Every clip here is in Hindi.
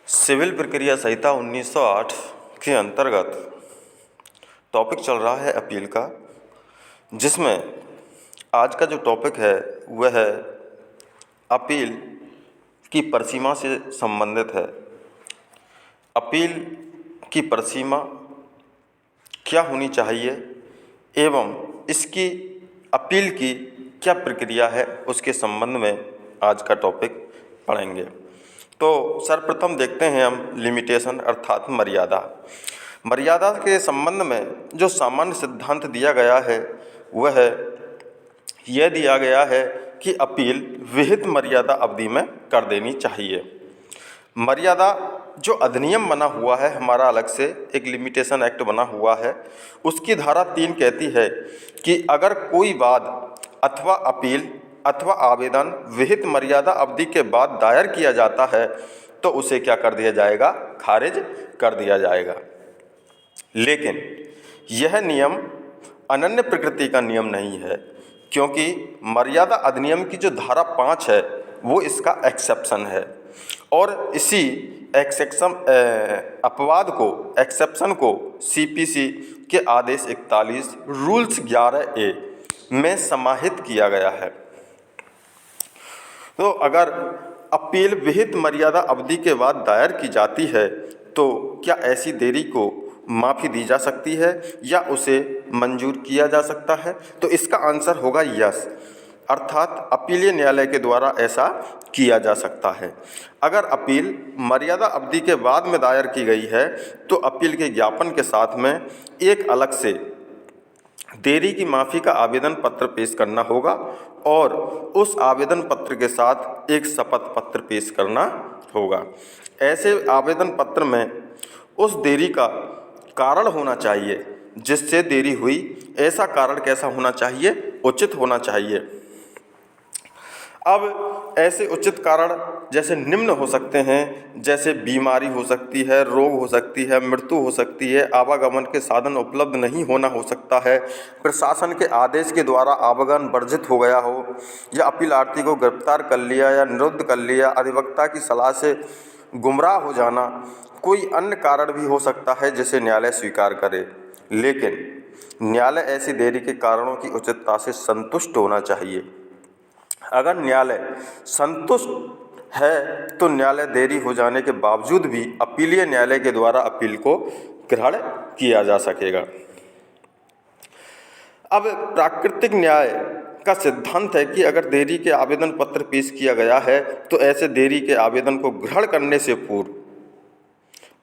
सिविल प्रक्रिया संहिता 1908 के अंतर्गत टॉपिक चल रहा है अपील का, जिसमें आज का जो टॉपिक है वह है अपील की परिसीमा से संबंधित है। अपील की परिसीमा क्या होनी चाहिए एवं इसकी अपील की क्या प्रक्रिया है, उसके संबंध में आज का टॉपिक पढ़ेंगे। तो सर्वप्रथम देखते हैं हम लिमिटेशन अर्थात मर्यादा। मर्यादा के संबंध में जो सामान्य सिद्धांत दिया गया है वह यह दिया गया है कि अपील विहित मर्यादा अवधि में कर देनी चाहिए। मर्यादा जो अधिनियम बना हुआ है हमारा, अलग से एक लिमिटेशन एक्ट बना हुआ है, उसकी धारा 3 कहती है कि अगर कोई वाद अथवा अपील अथवा आवेदन विहित मर्यादा अवधि के बाद दायर किया जाता है तो उसे क्या कर दिया जाएगा, खारिज कर दिया जाएगा। लेकिन यह नियम अनन्य प्रकृति का नियम नहीं है, क्योंकि मर्यादा अधिनियम की जो धारा 5 है वो इसका एक्सेप्शन है और इसी एक्सेप्शन को सीपीसी के आदेश 41 रूल्स 11A में समाहित किया गया है। तो अगर अपील विहित मर्यादा अवधि के बाद दायर की जाती है तो क्या ऐसी देरी को माफ़ी दी जा सकती है या उसे मंजूर किया जा सकता है? तो इसका आंसर होगा यस, अर्थात अपीलीय न्यायालय के द्वारा ऐसा किया जा सकता है। अगर अपील मर्यादा अवधि के बाद में दायर की गई है तो अपील के ज्ञापन के साथ में एक अलग से देरी की माफ़ी का आवेदन पत्र पेश करना होगा और उस आवेदन पत्र के साथ एक शपथ पत्र पेश करना होगा। ऐसे आवेदन पत्र में उस देरी का कारण होना चाहिए जिससे देरी हुई। ऐसा कारण कैसा होना चाहिए? उचित होना चाहिए। अब ऐसे उचित कारण जैसे निम्न हो सकते हैं, जैसे बीमारी हो सकती है, रोग हो सकती है, मृत्यु हो सकती है, आवागमन के साधन उपलब्ध नहीं होना हो सकता है, प्रशासन के आदेश के द्वारा आवागमन वर्जित हो गया हो, या अपीलार्थी को गिरफ्तार कर लिया या निरुद्ध कर लिया, अधिवक्ता की सलाह से गुमराह हो जाना, कोई अन्य कारण भी हो सकता है जिसे न्यायालय स्वीकार करे। लेकिन न्यायालय ऐसी देरी के कारणों की उचितता से संतुष्ट होना चाहिए। अगर न्यायालय संतुष्ट है तो न्यायालय देरी हो जाने के बावजूद भी अपीलीय न्यायालय के द्वारा अपील को ग्रहण किया जा सकेगा। अब प्राकृतिक न्याय का सिद्धांत है कि अगर देरी के आवेदन पत्र पेश किया गया है तो ऐसे देरी के आवेदन को ग्रहण करने से पूर्व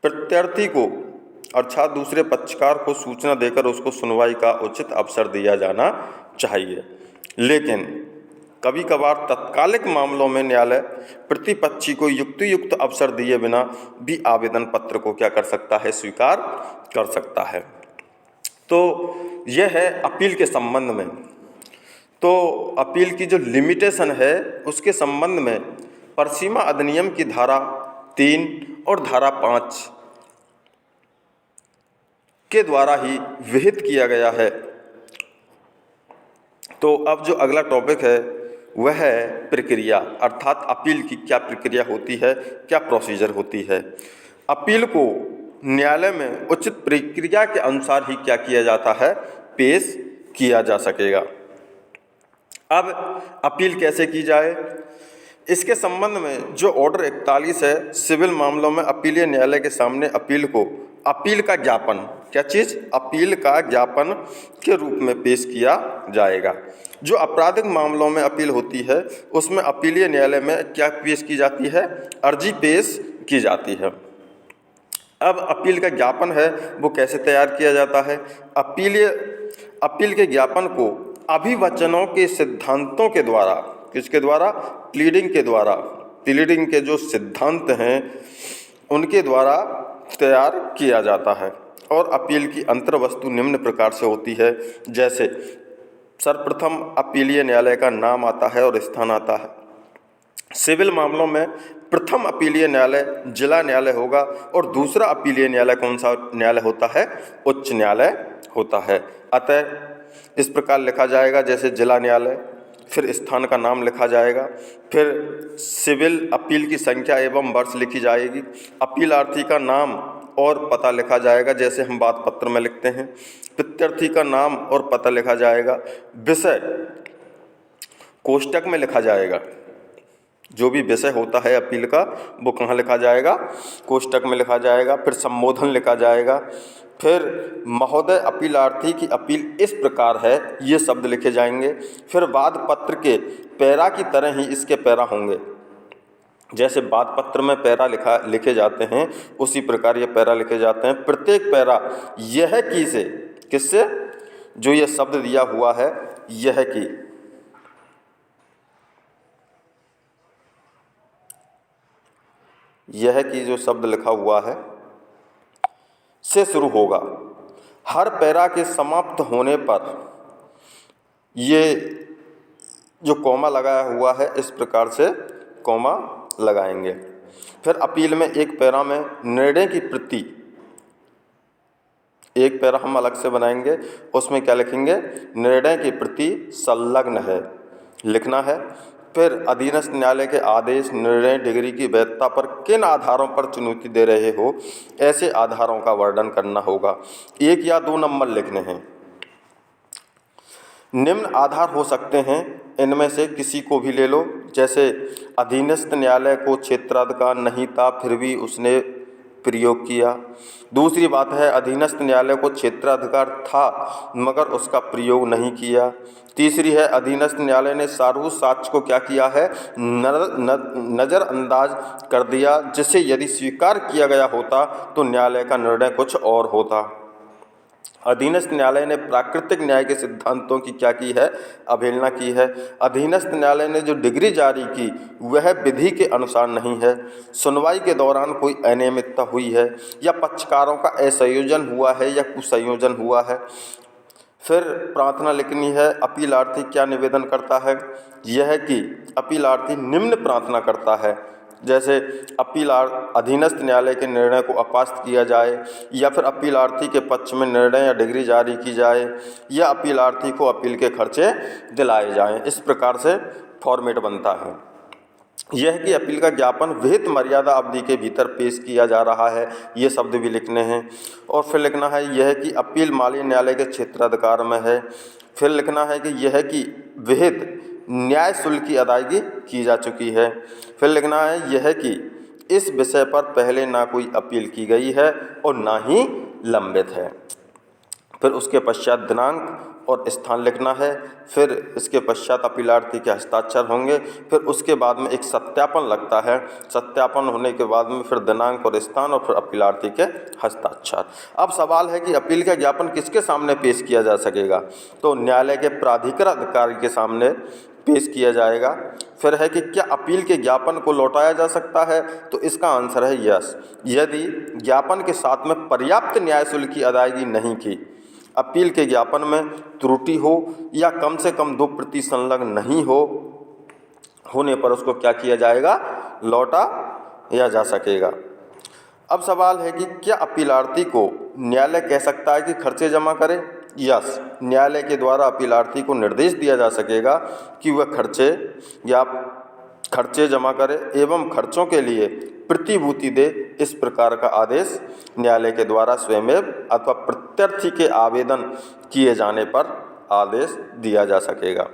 प्रत्यार्थी को अर्थात दूसरे पक्षकार को सूचना देकर उसको सुनवाई का उचित अवसर दिया जाना चाहिए। लेकिन कभी कभार तत्कालिक मामलों में न्यायालय प्रतिपक्षी को युक्त अवसर दिए बिना भी आवेदन पत्र को क्या कर सकता है, स्वीकार कर सकता है। तो यह है अपील के संबंध में। तो अपील की जो लिमिटेशन है उसके संबंध में परिसीमा अधिनियम की धारा 3 और धारा 5 के द्वारा ही विहित किया गया है। तो अब जो अगला टॉपिक है वह है प्रक्रिया, अर्थात अपील की क्या प्रक्रिया होती है, क्या प्रोसीजर होती है। अपील को न्यायालय में उचित प्रक्रिया के अनुसार ही क्या किया जाता है, पेश किया जा सकेगा। अब अपील कैसे की जाए, इसके संबंध में जो ऑर्डर 41 है, सिविल मामलों में अपीलीय न्यायालय के सामने अपील को अपील का ज्ञापन, क्या चीज़, अपील का ज्ञापन के रूप में पेश किया जाएगा। जो आपराधिक मामलों में अपील होती है उसमें अपीलीय न्यायालय में क्या पेश की जाती है, अर्जी पेश की जाती है। अब अपील का ज्ञापन है वो कैसे तैयार किया जाता है? अपील के ज्ञापन को अभिवचनों के सिद्धांतों के द्वारा, किसके द्वारा, प्लीडिंग के द्वारा, प्लीडिंग के जो सिद्धांत हैं उनके द्वारा तैयार किया जाता है। और अपील की अंतर्वस्तु निम्न प्रकार से होती है, जैसे सर्वप्रथम अपीलीय न्यायालय का नाम आता है और स्थान आता है। सिविल मामलों में प्रथम अपीलीय न्यायालय जिला न्यायालय होगा और दूसरा अपीलीय न्यायालय कौन सा न्यायालय होता है, उच्च न्यायालय होता है। अतः इस प्रकार लिखा जाएगा, जैसे जिला न्यायालय, फिर स्थान का नाम लिखा जाएगा, फिर सिविल अपील की संख्या एवं वर्ष लिखी जाएगी, अपीलार्थी का नाम और पता लिखा जाएगा जैसे हम बात पत्र में लिखते हैं, प्रत्यर्थी का नाम और पता लिखा जाएगा, विषय कोष्टक में लिखा जाएगा, जो भी विषय होता है अपील का वो कहाँ लिखा जाएगा, कोष्टक में लिखा जाएगा, फिर संबोधन लिखा जाएगा, फिर महोदय अपीलार्थी की अपील इस प्रकार है ये शब्द लिखे जाएंगे, फिर वाद पत्र के पैरा की तरह ही इसके पैरा होंगे, जैसे वाद पत्र में पैरा लिखे जाते हैं उसी प्रकार ये पैरा लिखे जाते हैं। प्रत्येक पैरा यह की से किससे, जो ये शब्द दिया हुआ है यह की, यह की जो शब्द लिखा हुआ है से शुरू होगा। हर पैरा के समाप्त होने पर ये जो कॉमा लगाया हुआ है इस प्रकार से कॉमा लगाएंगे। फिर अपील में एक पैरा में निर्णय की प्रति, एक पैरा हम अलग से बनाएंगे, उसमें क्या लिखेंगे, निर्णय की प्रति संलग्न है लिखना है। फिर अधीनस्थ न्यायालय के आदेश, निर्णय, डिग्री की वैधता पर किन आधारों पर चुनौती दे रहे हो ऐसे आधारों का वर्णन करना होगा। 1 या 2 नंबर लिखने हैं। निम्न आधार हो सकते हैं, इनमें से किसी को भी ले लो, जैसे अधीनस्थ न्यायालय को क्षेत्राधिकार नहीं था फिर भी उसने प्रयोग किया। दूसरी बात है अधीनस्थ न्यायालय को क्षेत्राधिकार था मगर उसका प्रयोग नहीं किया। तीसरी है अधीनस्थ न्यायालय ने सारूर साक्ष्य को क्या किया है, नज़रअंदाज कर दिया, जिसे यदि स्वीकार किया गया होता तो न्यायालय का निर्णय कुछ और होता। अधीनस्थ न्यायालय ने प्राकृतिक न्याय के सिद्धांतों की क्या की है, अवहेलना की है। अधीनस्थ न्यायालय ने जो डिग्री जारी की वह विधि के अनुसार नहीं है। सुनवाई के दौरान कोई अनियमितता हुई है या पक्षकारों का असंयोजन हुआ है या कुसंयोजन हुआ है। फिर प्रार्थना लिखनी है। अपीलार्थी क्या निवेदन करता है, यह कि अपीलार्थी निम्न प्रार्थना करता है, जैसे अधीनस्थ न्यायालय के निर्णय को अपास्त किया जाए, या फिर अपीलार्थी के पक्ष में निर्णय या डिग्री जारी की जाए, या अपीलार्थी को अपील के खर्चे दिलाए जाएं। इस प्रकार से फॉर्मेट बनता है। यह कि अपील का ज्ञापन विहित मर्यादा अवधि के भीतर पेश किया जा रहा है, ये शब्द भी लिखने हैं। और फिर लिखना है यह कि अपील माली न्यायालय के क्षेत्राधिकार में है। फिर लिखना है कि यह कि विहित न्याय शुल्क की अदायगी की जा चुकी है। फिर लिखना है यह कि इस विषय पर पहले ना कोई अपील की गई है और ना ही लंबित है। फिर उसके पश्चात दिनांक और स्थान लिखना है। फिर इसके पश्चात अपीलार्थी के हस्ताक्षर होंगे। फिर उसके बाद में एक सत्यापन लगता है। सत्यापन होने के बाद में फिर दिनांक और स्थान और फिर अपीलार्थी के हस्ताक्षर। अब सवाल है कि अपील का ज्ञापन किसके सामने पेश किया जा सकेगा, तो न्यायालय के प्राधिकार अधिकारी के सामने पेश किया जाएगा। फिर है कि क्या अपील के ज्ञापन को लौटाया जा सकता है, तो इसका आंसर है यस, यदि ज्ञापन के साथ में पर्याप्त न्याय शुल्क की अदायगी नहीं की, अपील के ज्ञापन में त्रुटि हो या कम से कम 2 प्रति संलग्न नहीं होने पर उसको क्या किया जाएगा, लौटाया जा सकेगा। अब सवाल है कि क्या अपीलार्थी को न्यायालय कह सकता है कि खर्चे जमा करे। यस, न्यायालय के द्वारा अपीलार्थी को निर्देश दिया जा सकेगा कि वह खर्चे जमा करे एवं खर्चों के लिए प्रतिभूति दे। इस प्रकार का आदेश न्यायालय के द्वारा स्वयं अथवा प्रत्यर्थी के आवेदन किए जाने पर आदेश दिया जा सकेगा।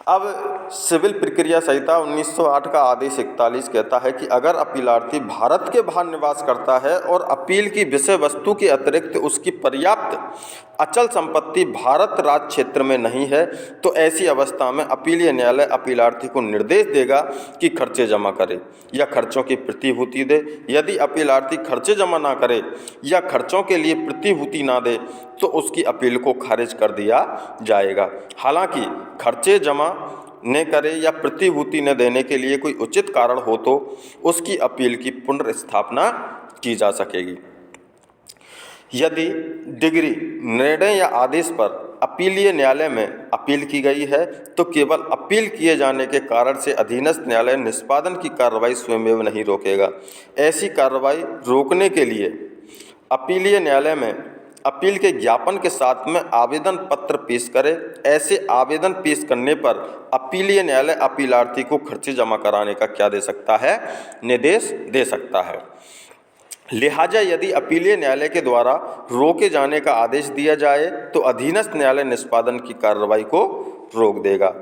अब सिविल प्रक्रिया संहिता 1908 का आदेश 41 कहता है कि अगर अपीलार्थी भारत के बाहर निवास करता है और अपील की विषय वस्तु के अतिरिक्त उसकी पर्याप्त अचल संपत्ति भारत राज्य क्षेत्र में नहीं है, तो ऐसी अवस्था में अपीलीय न्यायालय अपीलार्थी को निर्देश देगा कि खर्चे जमा करे या खर्चों की प्रतिभूति दे। यदि अपीलार्थी खर्चे जमा ना करे या खर्चों के लिए प्रतिभूति ना दे तो उसकी अपील को खारिज कर दिया जाएगा। हालांकि खर्चे जमा न करे या प्रतिभूति न देने के लिए कोई उचित कारण हो तो उसकी अपील की पुनर्स्थापना की जा सकेगी। यदि डिग्री, निर्णय या आदेश पर अपीलीय न्यायालय में अपील की गई है तो केवल अपील किए जाने के कारण से अधीनस्थ न्यायालय निष्पादन की कार्रवाई स्वयं नहीं रोकेगा। ऐसी कार्रवाई रोकने के लिए अपीलीय न्यायालय में अपील के ज्ञापन के साथ में आवेदन पत्र पेश करे। ऐसे आवेदन पेश करने पर अपीलीय न्यायालय अपीलार्थी को खर्चे जमा कराने का क्या दे सकता है? निर्देश दे सकता है। लिहाजा यदि अपीलीय न्यायालय के द्वारा रोके जाने का आदेश दिया जाए तो अधीनस्थ न्यायालय निष्पादन की कार्रवाई को रोक देगा।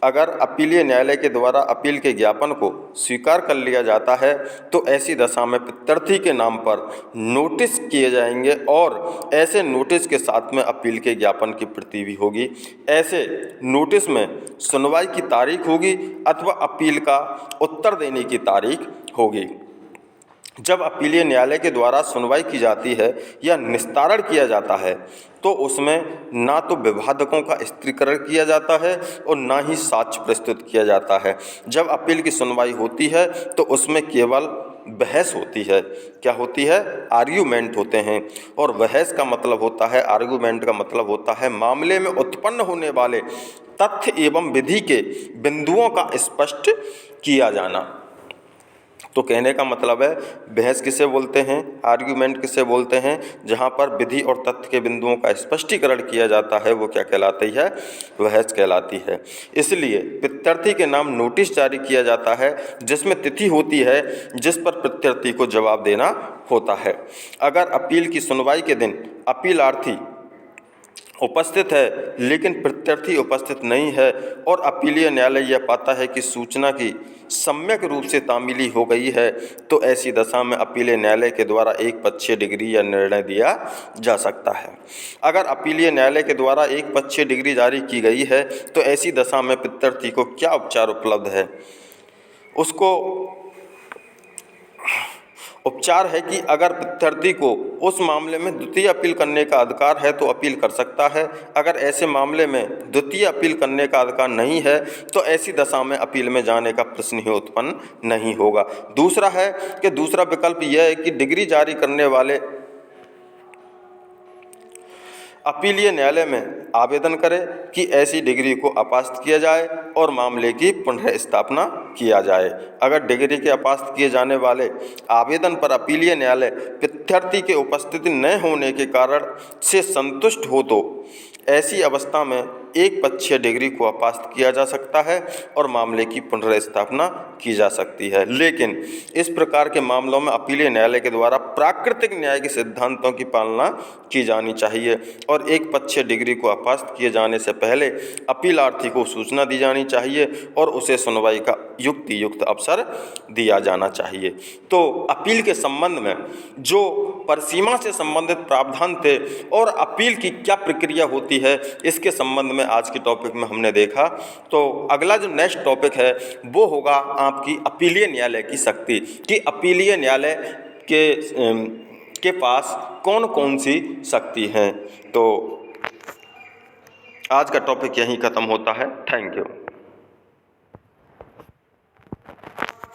अगर अपीलीय न्यायालय के द्वारा अपील के ज्ञापन को स्वीकार कर लिया जाता है तो ऐसी दशा में प्रत्यर्थी के नाम पर नोटिस किए जाएंगे और ऐसे नोटिस के साथ में अपील के ज्ञापन की प्रति भी होगी। ऐसे नोटिस में सुनवाई की तारीख होगी अथवा अपील का उत्तर देने की तारीख होगी। जब अपीलीय न्यायालय के द्वारा सुनवाई की जाती है या निस्तारण किया जाता है तो उसमें ना तो विवादकों का स्थिरीकरण किया जाता है और ना ही साक्ष्य प्रस्तुत किया जाता है। जब अपील की सुनवाई होती है तो उसमें केवल बहस होती है। क्या होती है? आर्ग्यूमेंट होते हैं। और बहस का मतलब होता है, आर्ग्यूमेंट का मतलब होता है मामले में उत्पन्न होने वाले तथ्य एवं विधि के बिंदुओं का स्पष्ट किया जाना। तो कहने का मतलब है बहस किसे बोलते हैं, आर्ग्यूमेंट किसे बोलते हैं? जहाँ पर विधि और तथ्य के बिंदुओं का स्पष्टीकरण किया जाता है वो क्या कहलाती है? बहस कहलाती है। इसलिए प्रत्यर्थी के नाम नोटिस जारी किया जाता है जिसमें तिथि होती है जिस पर प्रत्यर्थी को जवाब देना होता है। अगर अपील की सुनवाई के दिन अपीलार्थी उपस्थित है लेकिन प्रत्यर्थी उपस्थित नहीं है और अपीलीय न्यायालय यह पाता है कि सूचना की सम्यक रूप से तामीली हो गई है तो ऐसी दशा में अपीलीय न्यायालय के द्वारा एक पक्षीय डिग्री या निर्णय दिया जा सकता है। अगर अपीलीय न्यायालय के द्वारा एक पक्षीय डिग्री जारी की गई है तो ऐसी दशा में प्रत्यर्थी को क्या उपचार उपलब्ध है? उसको उपचार है कि अगर प्रत्यर्थी को उस मामले में द्वितीय अपील करने का अधिकार है तो अपील कर सकता है। अगर ऐसे मामले में द्वितीय अपील करने का अधिकार नहीं है तो ऐसी दशा में अपील में जाने का प्रश्न ही उत्पन्न नहीं होगा। दूसरा है कि दूसरा विकल्प यह है कि डिग्री जारी करने वाले अपीलीय न्यायालय में आवेदन करें कि ऐसी डिग्री को अपास्त किया जाए और मामले की पुनः स्थापना किया जाए। अगर डिग्री के अपास्त किए जाने वाले आवेदन पर अपीलीय न्यायालय प्रत्यर्थी के उपस्थिति न होने के कारण से संतुष्ट हो तो ऐसी अवस्था में एक पक्षीय डिग्री को अपास्त किया जा सकता है और मामले की पुनर्स्थापना की जा सकती है। लेकिन इस प्रकार के मामलों में अपीलीय न्यायालय के द्वारा प्राकृतिक न्याय के सिद्धांतों की पालना की जानी चाहिए और एक पक्षीय डिग्री को अपास्त किए जाने से पहले अपीलार्थी को सूचना दी जानी चाहिए और उसे सुनवाई का युक्त अवसर दिया जाना चाहिए। तो अपील के संबंध में जो परिसीमा से संबंधित प्रावधान थे और अपील की क्या प्रक्रिया होती है इसके संबंध में आज के टॉपिक में हमने देखा। तो अगला जो नेक्स्ट टॉपिक है वो होगा आपकी अपीलीय न्यायालय की शक्ति, कि अपीलीय न्यायालय के पास कौन कौन सी शक्ति हैं। तो आज का टॉपिक यहीं ख़त्म होता है। Thank you.